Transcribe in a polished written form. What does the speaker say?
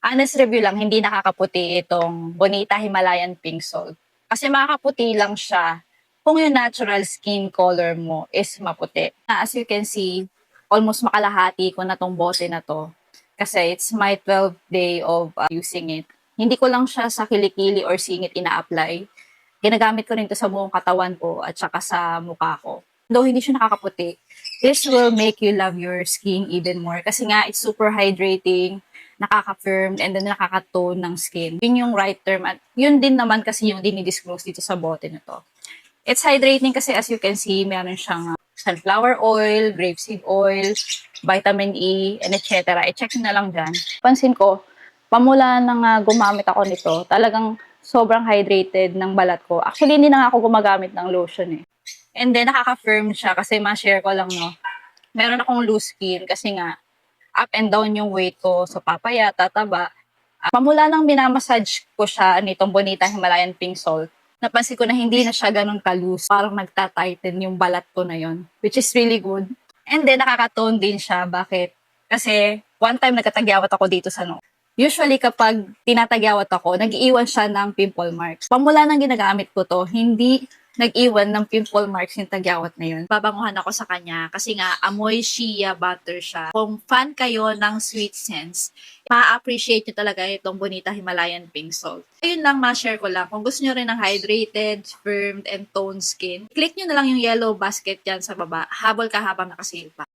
Honest review lang, hindi nakakaputi itong Bonita Himalayan Pink Salt. Kasi makakaputi lang siya kung yung natural skin color mo is maputi. As you can see, almost makalahati ko na tong bote na to. Kasi it's my 12th day of using it. Hindi ko lang siya sa kilikili or singit ina-apply. Ginagamit ko rin to sa buong katawan ko at saka sa mukha ko. Though hindi siya nakakaputi, this will make you love your skin even more. Kasi nga, it's super hydrating, nakaka-firm, and then nakaka-tone ng skin. Yun yung right term. At yun din naman kasi yung dinidisclose dito sa bote na to. It's hydrating kasi as you can see, meron siyang sunflower oil, grapeseed oil, vitamin E, and etc. I-check nyo na lang dyan. Pansin ko, pamula nang gumamit ako nito, talagang sobrang hydrated ng balat ko. Actually, hindi na nga ako gumagamit ng lotion eh. And then, nakaka-firm siya kasi ma-share ko lang, no. Meron akong loose skin kasi nga, up and down yung weight ko. So, papaya, tataba. Pamula nang minamassage ko siya nitong Bonita Himalayan Pink Salt, napansin ko na hindi na siya ganun ka-loose. Parang nagta-tighten yung balat ko na yon, which is really good. And then, nakaka-tone din siya. Bakit? Kasi, one time nagkatagyawat ako dito sa no. Usually, kapag tinatagyawat ako, nag-iiwan siya ng pimple marks. Pamula nang ginagamit ko to, hindi nag-iwan ng pimple marks yung tagyawat na yun. Babanguhan ako sa kanya kasi nga amoy shea butter siya. Kung fan kayo ng sweet scents, ma-appreciate nyo talaga itong Bonita Himalayan Pink Salt. Ayun lang, ma-share ko lang. Kung gusto nyo rin ng hydrated, firmed, and toned skin, click nyo na lang yung yellow basket dyan sa baba. Habol ka habang nakasale pa.